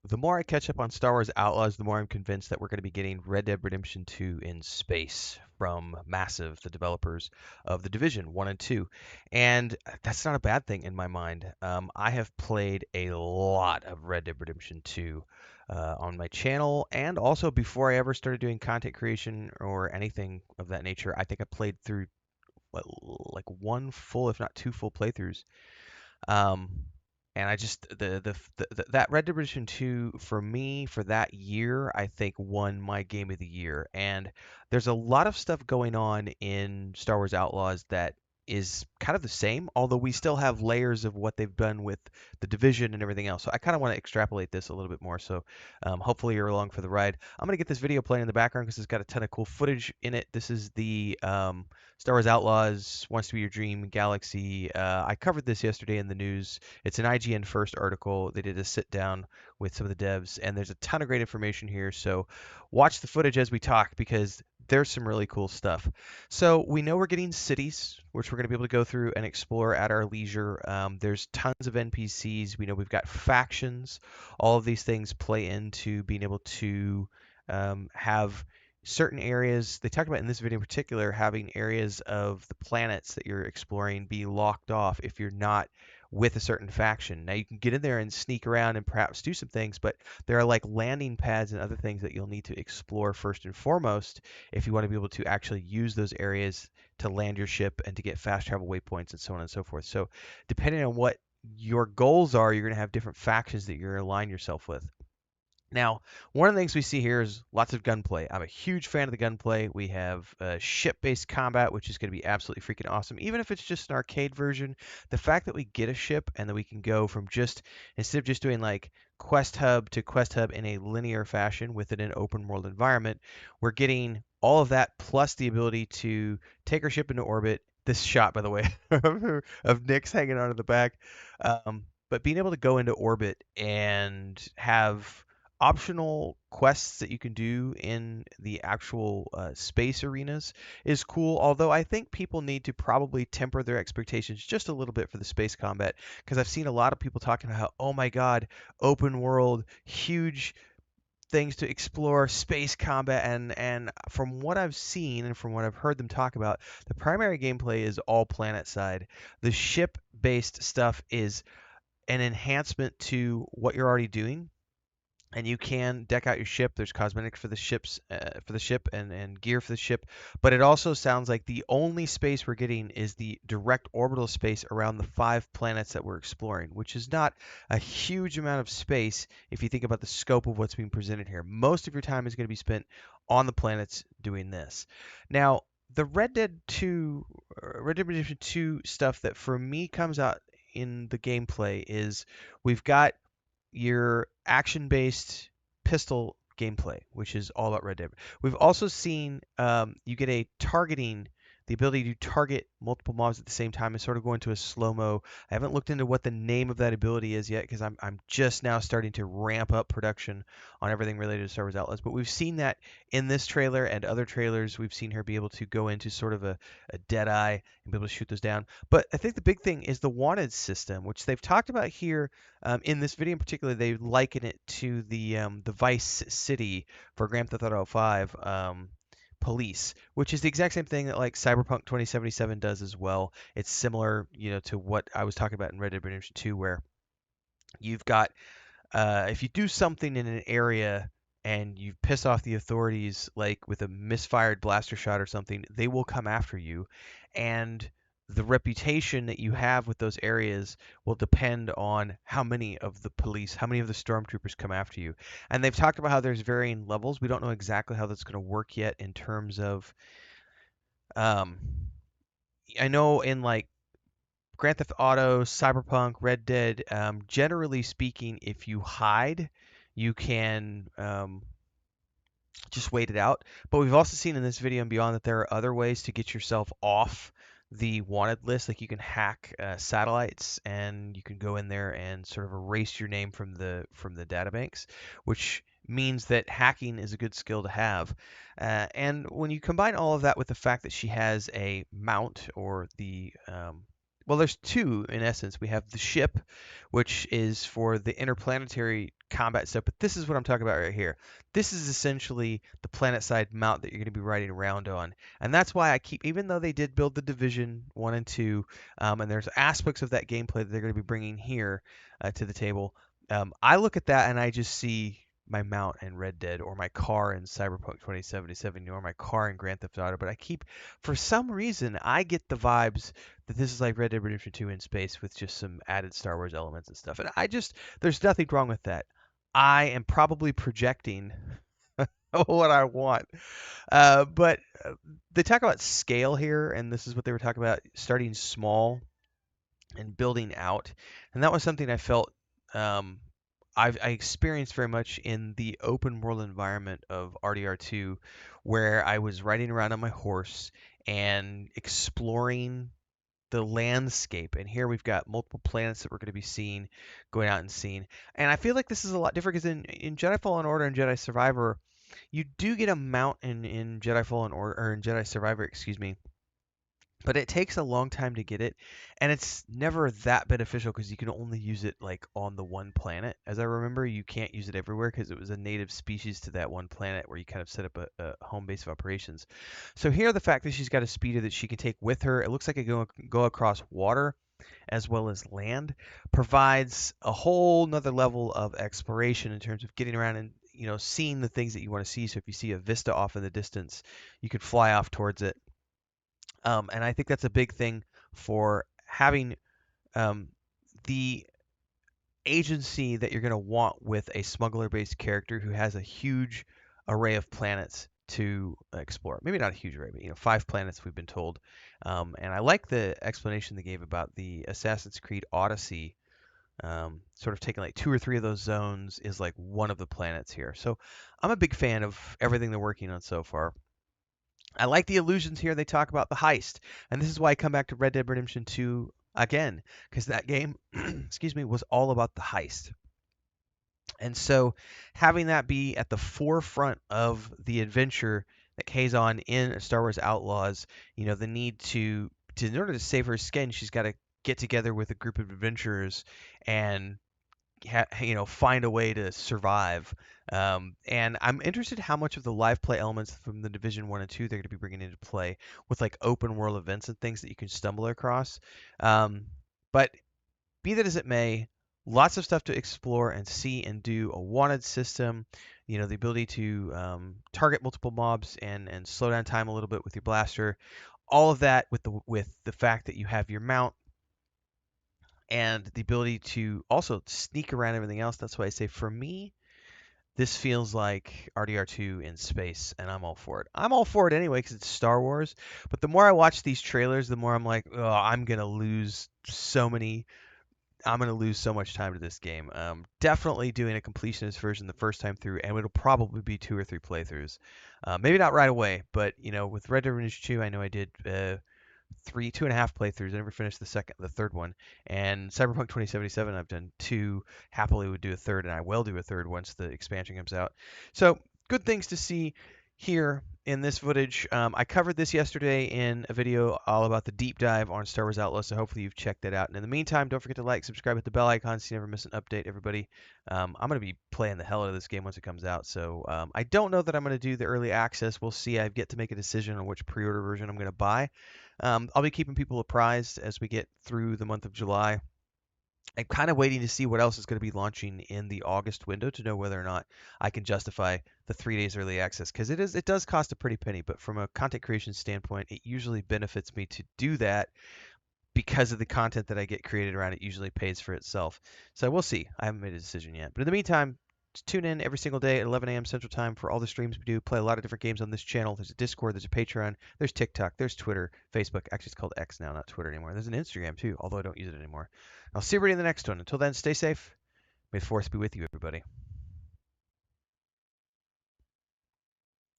The more I catch up on Star Wars Outlaws, the more I'm convinced that we're going to be getting Red Dead Redemption 2 in space from Massive, the developers of The Division 1 and 2. And that's not a bad thing in my mind. I have played a lot of Red Dead Redemption 2 on my channel, and also before I ever started doing content creation or anything of that nature. I think I played through like one full, if not two full playthroughs. Um, and I just that Red Dead Redemption 2 for me for that year, I think won my game of the year. And there's a lot of stuff going on in Star Wars Outlaws that is kind of the same, although we still have layers of what they've done with the division and everything else. So I kind of want to extrapolate this a little bit more. So hopefully you're along for the ride. I'm gonna get this video playing in the background because it's got a ton of cool footage in it. This is the Star Wars Outlaws Wants to Be Your Dream Galaxy. I covered this yesterday in the news. It's an IGN First article. They did a sit down with some of the devs, and there's a ton of great information here. So watch the footage as we talk because there's some really cool stuff. So we know we're getting cities, which we're going to be able to go through and explore at our leisure. There's tons of NPCs. We know we've got factions. All of these things play into being able to have certain areas. They talked about in this video in particular having areas of the planets that you're exploring be locked off if you're not with a certain faction. Now you can get in there and sneak around and perhaps do some things, but there are like landing pads and other things that you'll need to explore first and foremost if you want to be able to actually use those areas to land your ship and to get fast travel waypoints and so on and so forth. So depending on what your goals are, you're going to have different factions that you're going to align yourself with. Now, one of the things we see here is lots of gunplay. I'm a huge fan of the gunplay. We have ship-based combat, which is going to be absolutely freaking awesome. Even if it's just an arcade version, the fact that we get a ship and that we can go from just, instead of just doing like quest hub to quest hub in a linear fashion within an open world environment, we're getting all of that plus the ability to take our ship into orbit. This shot, by the way, of Nick's hanging out of the back. But being able to go into orbit and have optional quests that you can do in the actual space arenas is cool. Although I think people need to probably temper their expectations just a little bit for the space combat because I've seen a lot of people talking about how, oh my God, open world, huge things to explore, space combat, and from what I've seen and from what I've heard them talk about, the primary gameplay is all planet side. The ship based stuff is an enhancement to what you're already doing, and you can deck out your ship. There's cosmetics for the ships, for the ship, and gear for the ship. But it also sounds like the only space we're getting is the direct orbital space around the 5 planets that we're exploring, which is not a huge amount of space if you think about the scope of what's being presented here. Most of your time is going to be spent on the planets doing this. Now, the Red Dead Redemption 2 stuff that for me comes out in the gameplay is we've got your action-based pistol gameplay, which is all about Red Dead. We've also seen you get a targeting, the ability to target multiple mobs at the same time and sort of go into a slow-mo. I haven't looked into what the name of that ability is yet because I'm just now starting to ramp up production on everything related to Star Wars Outlaws. But we've seen that in this trailer and other trailers. We've seen her be able to go into sort of a dead eye and be able to shoot those down. But I think the big thing is the wanted system, which they've talked about here in this video in particular. They liken it to the Vice City for Grand Theft Auto 5 police, which is the exact same thing that like Cyberpunk 2077 does as well. It's similar, to what I was talking about in Red Dead Redemption 2, where you've got if you do something in an area and you piss off the authorities, like with a misfired blaster shot or something, they will come after you. And the reputation that you have with those areas will depend on how many of the police, how many of the stormtroopers come after you. And they've talked about how there's varying levels. We don't know exactly how that's going to work yet in terms of. Um, I know in like Grand Theft Auto, Cyberpunk, Red Dead, generally speaking, if you hide, you can just wait it out. But we've also seen in this video and beyond that there are other ways to get yourself off the wanted list. Like you can hack satellites, and you can go in there and sort of erase your name from the databanks, which means that hacking is a good skill to have. And when you combine all of that with the fact that she has a mount or the Well, there's two in essence. We have the ship, which is for the interplanetary combat stuff, but this is what I'm talking about right here. This is essentially the planet side mount that you're going to be riding around on. And that's why I keep, even though they did build the Division 1 and 2, and there's aspects of that gameplay that they're going to be bringing here to the table, I look at that and I just see my mount in Red Dead or my car in Cyberpunk 2077 or my car in Grand Theft Auto, but I keep, for some reason, I get the vibes that this is like Red Dead Redemption 2 in space with just some added Star Wars elements and stuff. And there's nothing wrong with that. I am probably projecting what I want. But they talk about scale here, and this is what they were talking about, starting small and building out. And that was something I felt um, I experienced very much in the open world environment of RDR2, where I was riding around on my horse and exploring the landscape. And here we've got multiple planets that we're going to be seeing, going out and seeing. And I feel like this is a lot different because in Jedi Fallen Order and Jedi Survivor, you do get a mount in Jedi Fallen Order or in Jedi Survivor, excuse me. But it takes a long time to get it, and it's never that beneficial because you can only use it like on the one planet. As I remember, you can't use it everywhere because it was a native species to that one planet where you kind of set up a home base of operations. So here, the fact that she's got a speeder that she can take with her, it looks like it go across water as well as land, provides a whole nother level of exploration in terms of getting around and seeing the things that you want to see. So if you see a vista off in the distance, you could fly off towards it. And I think that's a big thing for having um, the agency that you're going to want with a smuggler-based character who has a huge array of planets to explore. Maybe not a huge array, but 5 planets we've been told. And I like the explanation they gave about the Assassin's Creed Odyssey. Sort of taking like 2 or 3 of those zones is like one of the planets here. So I'm a big fan of everything they're working on so far. I like the illusions here. They talk about the heist, and this is why I come back to Red Dead Redemption 2 again, because that game, excuse me, was all about the heist. And so having that be at the forefront of the adventure that Kay's on in Star Wars Outlaws, the need to in order to save her skin, she's got to get together with a group of adventurers and find a way to survive. And I'm interested how much of the live play elements from the Division 1 and 2 they're going to be bringing into play with like open world events and things that you can stumble across. But be that as it may, lots of stuff to explore and see and do. A wanted system, the ability to target multiple mobs and slow down time a little bit with your blaster. All of that with the fact that you have your mount and the ability to also sneak around everything else. That's why I say for me, this feels like RDR2 in space, and I'm all for it. I'm all for it anyway because it's Star Wars. But the more I watch these trailers, the more I'm like, oh, I'm gonna lose so much time to this game. Definitely doing a completionist version the first time through, and it'll probably be 2 or 3 playthroughs. Maybe not right away, but with Red Dead Redemption 2, I know I did 2.5 playthroughs. I never finished the third one. And Cyberpunk 2077, I've done 2. Happily would do a third, and I will do a third once the expansion comes out. So good things to see here in this footage. I covered this yesterday in a video all about the deep dive on Star Wars Outlaws, so hopefully you've checked that out. And in the meantime, don't forget to like, subscribe, hit the bell icon so you never miss an update, everybody. I'm going to be playing the hell out of this game once it comes out, so I don't know that I'm going to do the early access. We'll see. I've yet to make a decision on which pre-order version I'm going to buy. I'll be keeping people apprised as we get through the month of July. I'm kind of waiting to see what else is going to be launching in the August window to know whether or not I can justify the 3 days early access, because it does cost a pretty penny, but from a content creation standpoint, it usually benefits me to do that because of the content that I get created around it usually pays for itself. So we'll see. I haven't made a decision yet. But in the meantime, just tune in every single day at 11 a.m. Central Time for all the streams we do. Play a lot of different games on this channel. There's a Discord, there's a Patreon, there's TikTok, there's Twitter, Facebook. Actually, it's called X now, not Twitter anymore. There's an Instagram too, although I don't use it anymore. I'll see everybody in the next one. Until then, stay safe. May the Force be with you, everybody.